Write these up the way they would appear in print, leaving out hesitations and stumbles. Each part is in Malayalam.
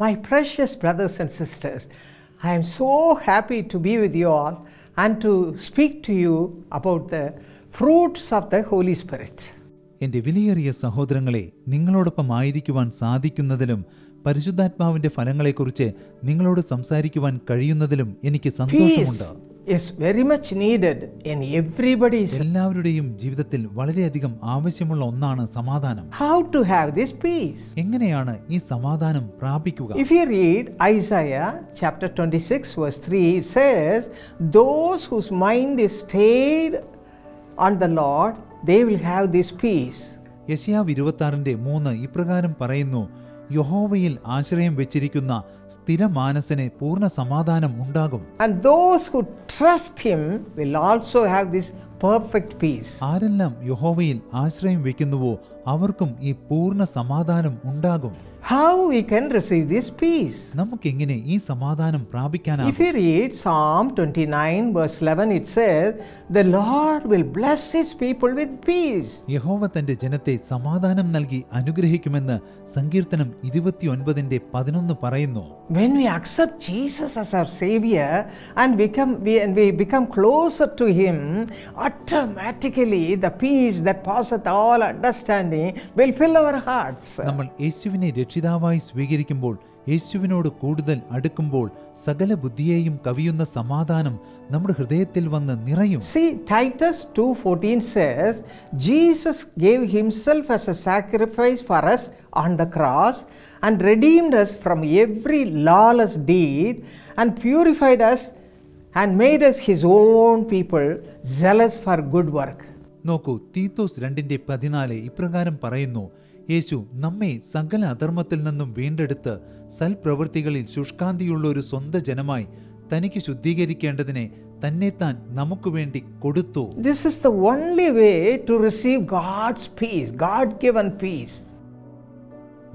My precious brothers and sisters, I am so happy to be with you all and to speak to you about the fruits of the Holy Spirit. എൻ്റെ വിലയേറിയ സഹോദരങ്ങളെ, നിങ്ങളോടൊപ്പം ആയിരിക്കുവാൻ സാധിക്കുന്നതിലും പരിശുദ്ധാത്മാവിന്റെ ഫലങ്ങളെക്കുറിച്ച് നിങ്ങളോട് സംസാരിക്കുവാൻ കഴിയുന്നതിലും എനിക്ക് സന്തോഷമുണ്ട്. Is very much needed in everybody's. എല്ലാവരുടെയും ജീവിതത്തിൽ വളരെയധികം ആവശ്യമുള്ള ഒന്നാണ് സമാധാനം. How to have this peace? എങ്ങനെയാണ് ഈ സമാധാനം പ്രാപിക്കുക? If you read Isaiah chapter 26 verse 3, it says, "Those whose mind is stayed on the Lord, they will have this peace." യെശയ്യാവ് 26:3 ഇപ്രകാരം പറയുന്നു, യഹോവയിൽ ആശ്രയം വെച്ചിരിക്കുന്ന സ്ഥിരമാനസന് പൂർണ്ണ സമാധാനം ഉണ്ടാകും. And those who trust him will also have this perfect peace. ആരെല്ലാം യഹോവയിൽ ആശ്രയം വെക്കുന്നുവോ അവർക്കും ഈ പൂർണ്ണ സമാധാനം ഉണ്ടാകും. How we can receive this peace? നമുക്കെങ്ങനെ ഈ സമാധാനം പ്രാപിക്കാനാകും? If you read Psalm 29 verse 11, it says, "The Lord will bless his people with peace." യഹോവ തന്റെ ജനത്തെ സമാധാനം നൽകി അനുഗ്രഹിക്കുമെന്ന് സങ്കീർത്തനം 29:11 പറയുന്നു. When we accept Jesus as our Savior and we become closer to him, automatically the peace that passeth all understanding will fill our hearts. നമ്മൾ യേശുവിനെ രക്ഷിതാവായി സ്വീകരിക്കുമ്പോൾ, യേശുവിനോട് കൂടുതൽ അടുക്കുമ്പോൾ സകല ബുദ്ധിയെയും കവിയുന്ന സമാധാനം നമ്മുടെ ഹൃദയത്തിൽ വന്ന് നിറയും. See, Titus 2:14 says, "Jesus gave himself as a sacrifice for us on the cross and redeemed us from every lawless deed and purified us and made us his own people, zealous for good work." നോക്കൂ, തീത്തോസ് 2:14 ഇപ്രകാരം പറയുന്നു, യേശു നമ്മെ സകല അധർമ്മത്തിൽ നിന്നും വീണ്ടെടുത്ത് സൽപ്രവൃത്തികളിൽ ശുഷ്കാന്തിയുള്ള ഒരു സ്വന്തം ജനമായി തനിക്ക് ശുദ്ധീകരിക്കേണ്ടതിനെ തന്നെത്താൻ നമുക്ക് വേണ്ടി കൊടുത്തു. This is the only way to receive God's peace, God-given peace.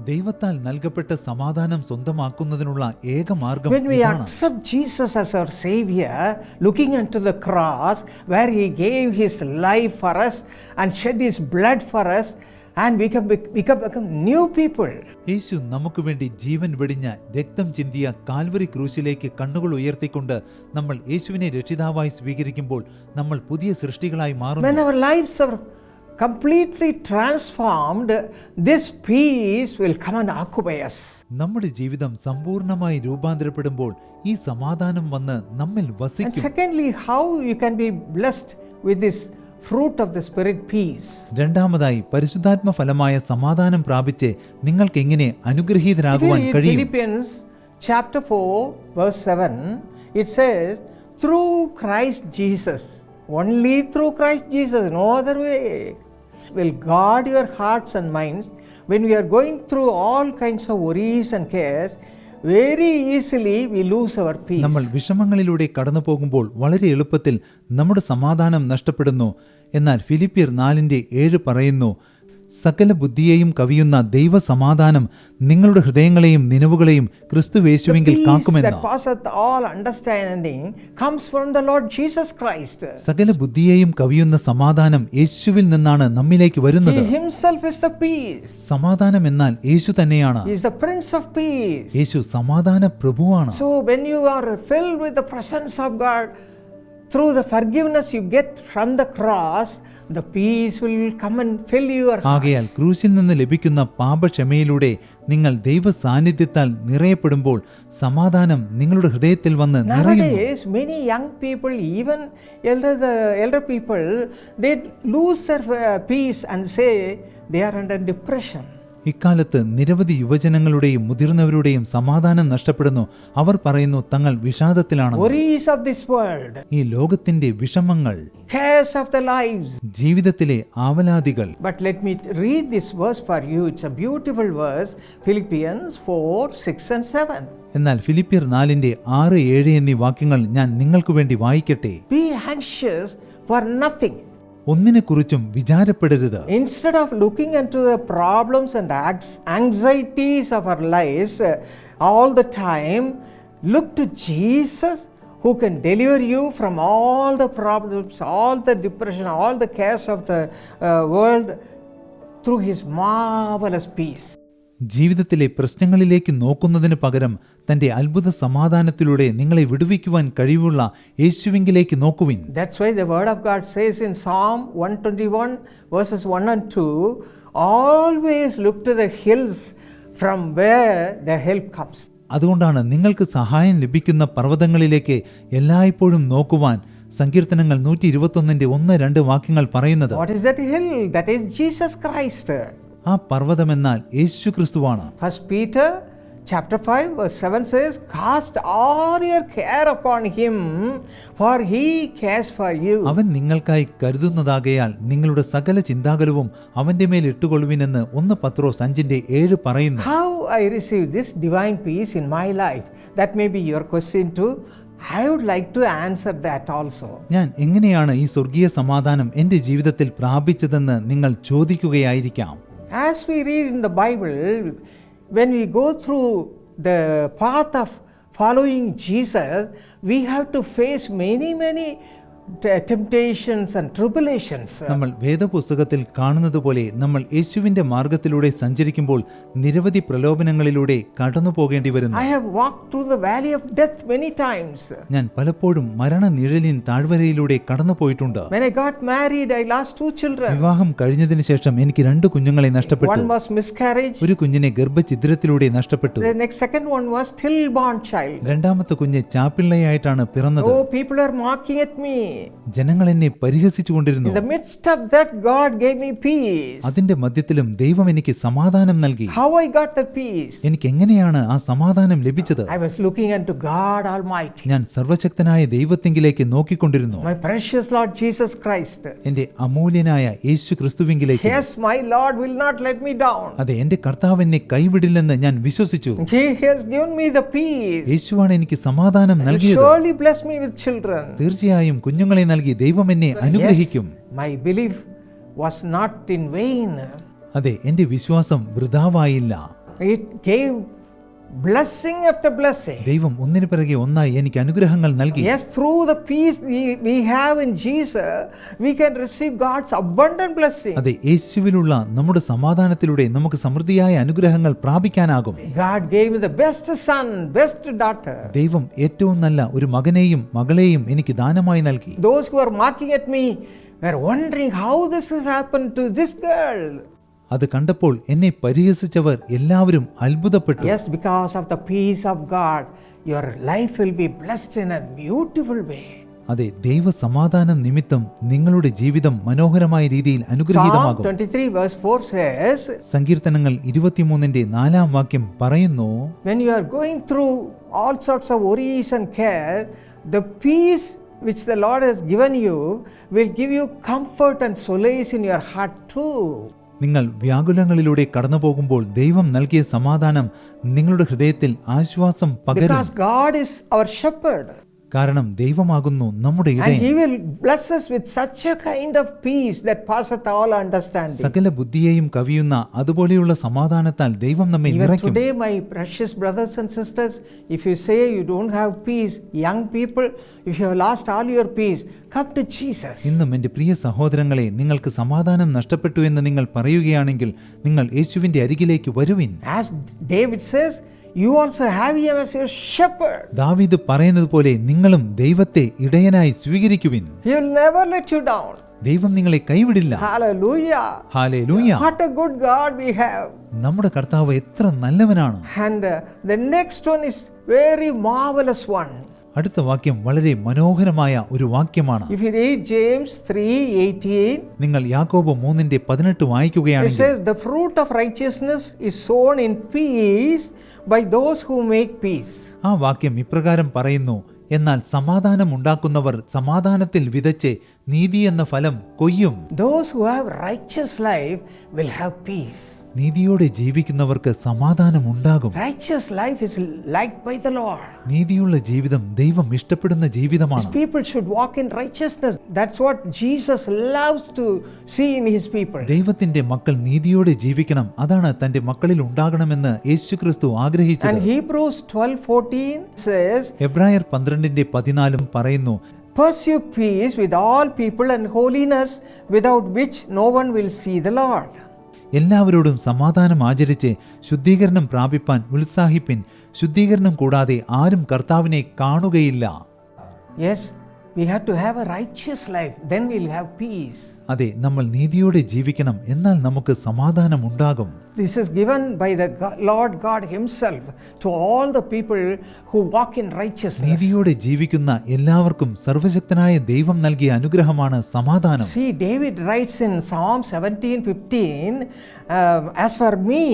ദൈവത്താൽ നൽകപ്പെട്ട സമാധാനം സ്വന്തമാക്കുന്നതിനുള്ള ഏക മാർഗം When we accept Jesus as our Savior, looking unto the cross where he gave his life for us and shed his blood for us, and we can become new people. യേശു നമുക്ക് വേണ്ടി ജീവൻ വെടിഞ്ഞ രക്തം ചിന്തിയ കാൽവരി ക്രൂശിലേക്ക് കണ്ണുകൾ ഉയർത്തിക്കൊണ്ട് നമ്മൾ യേശുവിനെ രക്ഷിതാവായി സ്വീകരിക്കുമ്പോൾ നമ്മൾ പുതിയ സൃഷ്ടികളായി മാറുന്നു. When our lives are completely transformed, this peace will come and occupy us. നമ്മുടെ ജീവിതം സമ്പൂർണ്ണമായി രൂപാന്തരപ്പെടുമ്പോൾ ഈ സമാധാനം വന്ന് നമ്മിൽ And വസിക്കും. secondly, how you can be blessed with this fruit of the Spirit, peace. രണ്ടാമതായി, പരിശുദ്ധാത്മ ഫലമായ സമാധാനം പ്രാപിച്ച് നിങ്ങൾക്ക് എങ്ങനെ അനുഗ്രഹീതരാകുവാൻ കഴിയും? Philippians chapter 4 verse 7, it says, "Through Christ Jesus, only through Christ Jesus, no other way, will guard your hearts and minds when we are going through all kinds of worries and cares. Very easily we lose our peace." നമ്മൾ വിഷമങ്ങളിലൂടെ കടന്നു പോകുമ്പോൾ വളരെ എളുപ്പത്തിൽ നമ്മുടെ സമാധാനം നഷ്ടപ്പെടുന്നു. എന്നാൽ ഫിലിപ്പിയർ 4:7 പറയുന്നു, സകല ബുദ്ധിയെയും കവിയുന്ന ദൈവ സമാധാനം നിങ്ങളുടെ ഹൃദയങ്ങളെയും നിലവുകളെയും ക്രിസ്തുയേശുവിൽ കാക്കുമെന്ന്. സകല ബുദ്ധിയെയും കവിയുന്ന സമാധാനം യേശുവിൽ നിന്നാണ് നമ്മിലേക്ക് വരുന്നത്. സമാധാനം എന്നാൽ യേശു തന്നെയാണ്. യേശു സമാധാന പ്രഭുവാണ്. So when you are filled with the presence of God through the forgiveness you get from the cross, the peace will come and fill your heart. ആകയാൽ ക്രൂശിൽ നിന്ന് ലഭിക്കുന്ന പാപക്ഷമയിലൂടെ നിങ്ങൾ ദൈവ സാന്നിധ്യത്താൽ നിറയപ്പെടുമ്പോൾ സമാധാനം നിങ്ങളുടെ ഹൃദയത്തിൽ വന്ന് നിറയുന്നു. Nowadays many young people, even elder people, they lose their peace and say they are under depression. ഇക്കാലത്ത് നിരവധി യുവജനങ്ങളുടെയും മുതിർന്നവരുടെയും സമാധാനം നഷ്ടപ്പെടുന്നു. അവർ പറയുന്നു തങ്ങൾ വിഷാദത്തിലാണ്. Worries of this world, ഈ ലോകത്തിന്റെ വിഷമങ്ങൾ, cares of the lives, ജീവിതത്തിലെ ആവലാതികൾ. But let me read this verse for you. It's a beautiful verse, Philippians 4, 6 and 7. എന്നാൽ ഫിലിപ്പിയർ 4:6, 7 എന്നീ വാക്യങ്ങൾ ഞാൻ നിങ്ങൾക്ക് വേണ്ടി വായിക്കട്ടെ. Be anxious for nothing. ഒന്നിനെക്കുറിച്ചും വിചാരപ്പെടരുത്. Instead of looking into the problems and anxieties of our lives all the time, look to Jesus who can deliver you from all the problems, all the depression, all the cares of the world through his marvelous peace. ജീവിതത്തിലെ പ്രശ്നങ്ങളിലേക്ക് നോക്കുന്നതിന് പകരം തന്റെ അത്ഭുത സമാധാനത്തിലൂടെ നിങ്ങളെ വിടുവിക്കുവാൻ കഴിവുള്ള യേശുവിങ്കിലേക്ക് നോക്കുവിൻ. That's why the word of God says in Psalm 121 verses 1 and 2, always look to the hills from where the help comes. അതുകൊണ്ടാണ് നിങ്ങൾക്ക് സഹായം ലഭിക്കുന്ന പർവ്വതങ്ങളിലേക്ക് എല്ലായ്പ്പോഴും നോക്കുവാൻ സങ്കീർത്തനങ്ങൾ 121:1-2 വാക്യങ്ങൾ പറയുന്നത്. What is that hill? That is Jesus Christ. ആ പർവ്വതമെന്നാൽ യേശു ക്രിസ്തുവാണ്. 1 Peter chapter 5 verse 7 says, cast all your care upon him, for he cares for you. അവൻ നിങ്ങൾക്കായി കരുതുന്നതാകയാൽ നിങ്ങളുടെ സകല ചിന്താകുലവും അവന്റെ മേൽ ഇട്ടുകൊള്ളുവിനെന്ന് 1 പത്രോസ് 5:7 പറയുന്നു. How I receive this divine peace in my life? That may be your question too. I would like to answer that also. ഞാൻ എങ്ങനെയാണ് ഈ സ്വർഗീയ സമാധാനം എൻ്റെ ജീവിതത്തിൽ പ്രാപിച്ചതെന്ന് നിങ്ങൾ ചോദിക്കുകയായിരിക്കാം. As we read in the Bible, when we go through the path of following Jesus, we have to face many temptations and tribulations. നമ്മൾ വേദപുസ്തകത്തിൽ കാണുന്നത് പോലെ നമ്മൾ യേശുവിന്റെ മാർഗത്തിലൂടെ സഞ്ചരിക്കുമ്പോൾ നിരവധി പ്രലോഭനങ്ങളിലൂടെ കടന്നു പോകേണ്ടി വരുന്നു. I have walked through the valley of death many times. ഞാൻ പലപ്പോഴും മരണനിഴലിൻ താഴ്വരയിലൂടെ കടന്നു പോയിട്ടുണ്ട്. When I got married, I lost 2 children. വിവാഹം കഴിഞ്ഞതിന് ശേഷം എനിക്ക് 2 കുഞ്ഞുങ്ങളെ നഷ്ടപ്പെട്ടു. One was miscarriage. ഒരു കുഞ്ഞിനെ ഗർഭഛിദ്രത്തിലൂടെ നഷ്ടപ്പെട്ടു. The second one was stillborn child. രണ്ടാമത്തെ കുഞ്ഞ് ചാപ്പിള്ളയായിട്ടാണ് പിറന്നത്. Oh, people are mocking at me. ജനങ്ങൾ എന്നെ പരിഹസിച്ചുകൊണ്ടിരുന്നു. In the midst of that, God gave me peace. അതിന്റെ മധ്യത്തിലും ദൈവം എനിക്ക് സമാധാനം നൽകി. How I got the peace? എനിക്ക് എങ്ങനെയാണ് ആ സമാധാനം ലഭിച്ചത്? I was looking unto God Almighty. ഞാൻ സർവശക്തനായ ദൈവത്തിങ്കിലേക്ക് നോക്കിക്കൊണ്ടിരുന്നു. My precious Lord Jesus Christ. എന്റെ അമൂല്യനായ യേശു ക്രിസ്തുവിങ്കിലേക്ക്. Yes, my Lord will not let me down. അതെ, എന്റെ കർത്താവ് എന്നെ കൈവിടില്ലെന്ന് ഞാൻ വിശ്വസിച്ചു. He has given me the peace. യേശുവാണ് എനിക്ക് സമാധാനം നൽകിയത്. Surely bless me with children. തീർച്ചയായും കുഞ്ഞുങ്ങളെ നൽകി ദൈവം എന്നെ അനുഗ്രഹിക്കും. My belief was not in vain. അതെ, എന്റെ വിശ്വാസം വൃഥാവായില്ല. It gave blessing after blessing. ദൈവം ഒന്നിനു പിറകെ ഒന്നായി എനിക്ക് അനുഗ്രഹങ്ങൾ നൽകി. Yes, through the peace we have in Jesus, we can receive God's abundant blessing. അതെ, യേശുവിലുള്ള നമ്മുടെ സമാധാനത്തിലൂടെ നമുക്ക് സമൃദ്ധിയായ അനുഗ്രഹങ്ങൾ പ്രാപിക്കാനാകും. God gave me the best son, best daughter. ദൈവം ഏറ്റവും നല്ല ഒരു മകനെയും മകളെയും എനിക്ക് ദാനമായി നൽകി. Those who are mocking at me were wondering how this has happened to this girl. അത് കണ്ടപ്പോൾ എന്നെ പരിഹസിച്ചവർ എല്ലാവരും അത്ഭുതപ്പെട്ടു. Yes, because of the peace of God, your life will be blessed in a beautiful way. അതെ, ദൈവ സമാധാനം നിമിത്തം നിങ്ങളുടെ ജീവിതം മനോഹരമായ രീതിയിൽ അനുഗ്രഹീതമാകും. Psalm 23 verse 4 says, സങ്കീർത്തനങ്ങൾ 23:4 വാക്യം പറയുന്നു, when you are going through all sorts of worries and care, the peace which the Lord has given you will give you comfort and solace in your heart too. നിങ്ങൾ വ്യാകുലങ്ങളിലൂടെ കടന്നു പോകുമ്പോൾ ദൈവം നൽകിയ സമാധാനം നിങ്ങളുടെ ഹൃദയത്തിൽ ആശ്വാസം പകരും. Because God is our shepherd. കാരണം ദൈവമാകുന്നു നമ്മുടെ And ഇടയൻ. he will bless us with such a kind of peace that passeth all understanding. സകല ബുദ്ധിയെയും കവിയുന്ന അതുപോലെയുള്ള സമാധാനത്താൽ ദൈവം നമ്മെ Even നിറയ്ക്കും. today, my precious brothers and sisters, if you say you don't have peace, young people, if you have lost all your peace, come to Jesus. ഇന്നും എൻ്റെ പ്രിയ സഹോദരങ്ങളെ, നിങ്ങൾക്ക് സമാധാനം നഷ്ടപ്പെട്ടു എന്ന് നിങ്ങൾ പറയുകയാണെങ്കിൽ നിങ്ങൾ യേശുവിന്റെ അരികിലേക്ക് വരുവിൻ. As David says, you also have him as your shepherd. ദാവീദ് പറയുന്നത് പോലെ നിങ്ങളും ദൈവത്തെ ഇടയനായി സ്വീകരിക്കുവിൻ. He will never let you down. ദൈവം നിങ്ങളെ കൈവിടില്ല. Hallelujah. Hallelujah. What a good God we have. നമ്മുടെ കർത്താവ് എത്ര നല്ലവനാണ്. And the next one is very marvelous one. അടുത്ത വാക്യം വളരെ മനോഹരമായ ഒരു വാക്യമാണ്. If you read James 3:18, നിങ്ങൾ യാക്കോബ് 3:18 it വായിക്കുകയാണെങ്കിൽ, says the fruit of righteousness is sown in peace by those who make peace. ആ വാക്യം ഇപ്രകാരം പറയുന്നു, എന്നാൽ സമാധാനം ഉണ്ടാക്കുന്നവർ സമാധാനത്തിൽ വിതച്ച് നീതി എന്ന ഫലം കൊയ്യും. Those who have righteous life will have peace. നീതിയോടെ ജീവിക്കുന്നവർക്ക് സമാധാനം ഉണ്ടാകും. Righteous life is liked by the Lord. നീതിയുള്ള ജീവിതം ദൈവം ഇഷ്ടപ്പെടുന്ന ജീവിതമാണ്. People should walk in righteousness. That's what Jesus loves to see in his people. ദൈവത്തിന്റെ മക്കൾ നീതിയോടെ ജീവിക്കണം. അതാണ് തന്റെ മക്കളിൽ ഉണ്ടാകണമെന്ന് യേശുക്രിസ്തു ആഗ്രഹിച്ചത്. And Hebrews 12:14 says, എബ്രായർ 12:14 പറയുന്നു, pursue peace with all people and holiness, without which no one will see the Lord. എല്ലാവരോടും സമാധാനം ആചരിച്ച് ശുദ്ധീകരണം പ്രാപിപ്പാൻ ഉത്സാഹിപ്പിൻ. ശുദ്ധീകരണം കൂടാതെ ആരും കർത്താവിനെ കാണുകയില്ല. Yes, we have to have a righteous life, then we'll have peace. അതെ, നമ്മൾ നീതിയോടെ ജീവിക്കണം, എന്നാൽ നമുക്ക് സമാധാനം ഉണ്ടാകും. This is given by the Lord God himself to all the people who walk in righteousness. നീതിയോടെ ജീവിക്കുന്ന എല്ലാവർക്കും സർവശക്തനായ ദൈവം നൽകിയ അനുഗ്രഹമാണ് സമാധാനം. See, David writes in Psalm 17:15, as for me,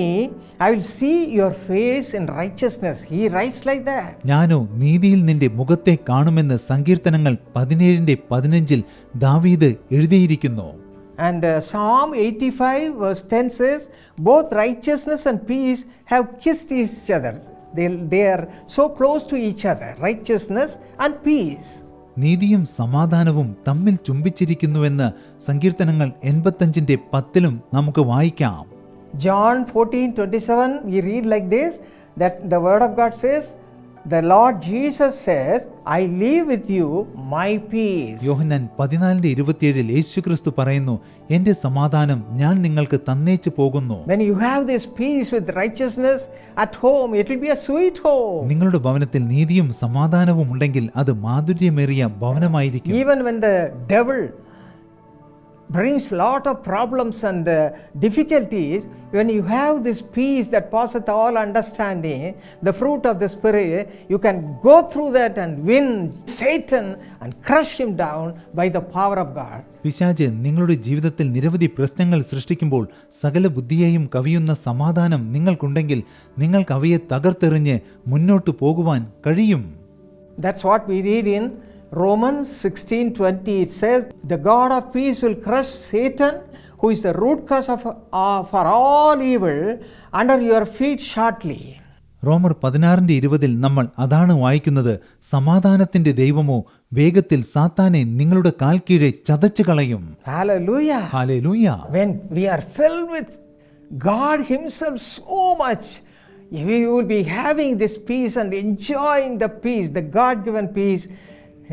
I will see your face in righteousness. He writes like that. ഞാനോ നീതിയിൽ നിന്റെ മുഖത്തെ കാണുമെന്ന് സങ്കീർത്തനങ്ങൾ 17:15 ദാവീദ് എഴുതിയിരിക്കുന്നു. And Psalm 85 verse 10 says, both righteousness and peace have kissed each other. They are so close to each other, righteousness and peace. നീതിയും സമാധാനവും തമ്മിൽ ചുംബിച്ചിരിക്കുന്നുവെന്ന് സങ്കീർത്തനങ്ങൾ 85:10 നമുക്ക് വായിക്കാം. John 14:27 we read like this, that the word of God says, the Lord Jesus says, I leave with you my peace. യോഹന്നാൻ 14:27 യേശുക്രിസ്തു പറയുന്നു, എന്റെ സമാധാനം ഞാൻ നിങ്ങൾക്ക് തന്നേച്ചു പോകുന്നു. When you have this peace with righteousness at home, it will be a sweet home. നിങ്ങളുടെ ഭവനത്തിൽ നീതിയും സമാധാനവും ഉണ്ടെങ്കിൽ അത് മാധുര്യമേറിയ ഭവനമായിരിക്കും. Even when the devil brings lot of problems and difficulties, when you have this peace that passeth all understanding, the fruit of the Spirit, you can go through that and win Satan and crush him down by the power of God. പിശാച് നിങ്ങളുടെ ജീവിതത്തിൽ നിരവധി പ്രശ്നങ്ങൾ സൃഷ്ടിക്കുമ്പോൾ സകല ബുദ്ധിയെയും കവിയുന്ന സമാധാനം നിങ്ങൾക്കുണ്ടെങ്കിൽ നിങ്ങൾക്ക് അവയെ തകർത്തെറിഞ്ഞ് മുന്നോട്ടു പോകുവാൻ കഴിയും. That's what we read in Romans 16:20. It says, the God of peace will crush Satan, who is the root cause for all evil, under your feet shortly. റോമർ 16:20 നമ്മൾ അതാണ് വായിക്കുന്നത്. സമാധാനത്തിന്റെ ദൈവമോ വേഗത്തിൽ സാത്താനെ നിങ്ങളുടെ കാൽ കീഴെ ചതച്ചു കളയും. Hallelujah. Hallelujah. When we are filled with God himself so much, we will be having this peace and enjoying the peace, the God-given peace,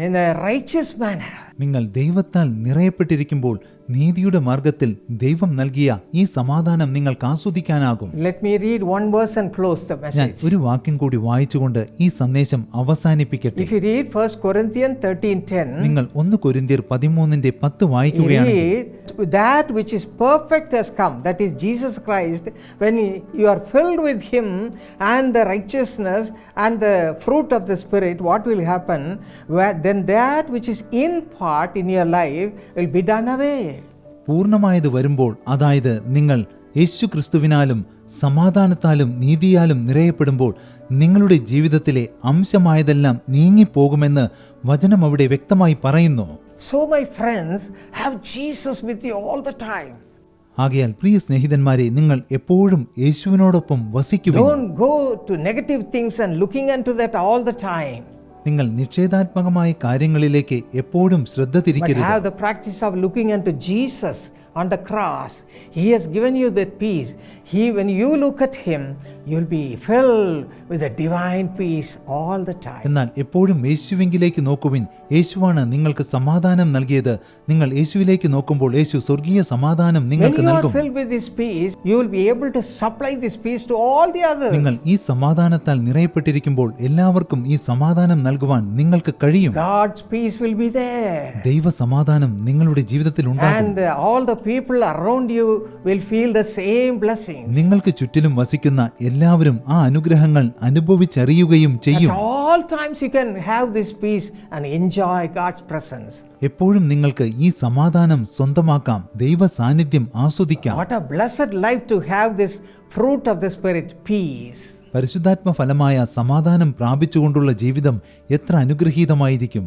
in a righteous manner. നിങ്ങൾ ദൈവത്താൽ നിറയപ്പെട്ടിരിക്കുമ്പോൾ നീതിയുടെ മാർഗത്തിൽ ദൈവം നൽകിയ ഈ സമാധാനം നിങ്ങൾക്ക് ആസ്വദിക്കാനാകും. Let me read one verse and close the ഞാൻ message. ഒരു വാക്യം കൂടി വായിച്ചുകൊണ്ട് ഈ സന്ദേശം അവസാനിപ്പിക്കട്ടെ. If you read 1 Corinthians 13:10, നിങ്ങൾ 1 കൊരിന്ത്യർ 13:10 വായിക്കുകയാണെങ്കിൽ, that which is perfect has come, that is Jesus Christ. When you are filled with him and the righteousness and the fruit of the Spirit, what will happen? Then that which is in part in your life will be done away. പൂർണ്ണമായത് വരുമ്പോൾ, അതായത് നിങ്ങൾ യേശു ക്രിസ്തുവിനാലും സമാധാനത്താലും നീതിയാലും നിറയപ്പെടുമ്പോൾ നിങ്ങളുടെ ജീവിതത്തിലെ അംശമായതെല്ലാം നീങ്ങിപ്പോകുമെന്ന് വചനം അവിടെ വ്യക്തമായി പറയുന്നു. So my friends, have Jesus with you all the time. ആകയാൽ പ്രിയ സ്നേഹിതന്മാരെ, നിങ്ങൾ എപ്പോഴും യേശുവിനോടൊപ്പം വസിക്കുവിൻ. Don't go to negative things and looking into that all the time. നിങ്ങൾ നിഷേധാത്മകമായ കാര്യങ്ങളിലേക്ക് എപ്പോഴും ശ്രദ്ധ But തിരിക്കരുത്. have the practice of looking unto Jesus on the cross. He has given you that peace. When you look at him, you'll be filled with a divine peace all the time. എന്നാൽ എപ്പോഴും യേശുവിലേക്ക് നോക്കുവിൻ. യേശുവാണ് നിങ്ങൾക്ക് സമാധാനം നൽകിയത്. നിങ്ങൾ യേശുവിലേക്ക് നോക്കുമ്പോൾ യേശു സ്വർഗീയ സമാധാനം When നിങ്ങൾക്ക് you are നൽകും. filled with this peace, you will be able to supply this peace to all the others. നിങ്ങൾ ഈ സമാധാനത്താൽ നിറയപ്പെട്ടിരിക്കുമ്പോൾ എല്ലാവർക്കും ഈ സമാധാനം നൽകുവാൻ നിങ്ങൾക്ക് കഴിയും. God's peace will be there. ദൈവ സമാധാനം നിങ്ങളുടെ ജീവിതത്തിൽ ഉണ്ടാകും. And all the people around you will feel the same blessings. നിങ്ങൾക്ക് ചുറ്റിലും വസിക്കുന്ന എല്ലാവരും ആ അനുഗ്രഹങ്ങൾ അനുഭവിച്ചറിയുകയും ചെയ്യും. At all times you can have this peace and enjoy God's presence. എപ്പോഴും നിങ്ങൾക്ക് ഈ സമാധാനം സ്വന്തമാക്കാം, ദൈവ സാന്നിധ്യം ആസ്വദിക്കാം. What a blessed life to have this fruit of the Spirit, peace. പരിശുദ്ധാത്മ ഫലമായ സമാധാനം പ്രാപിച്ചുകൊണ്ടുള്ള ജീവിതം എത്ര അനുഗ്രഹീതമായിരിക്കും.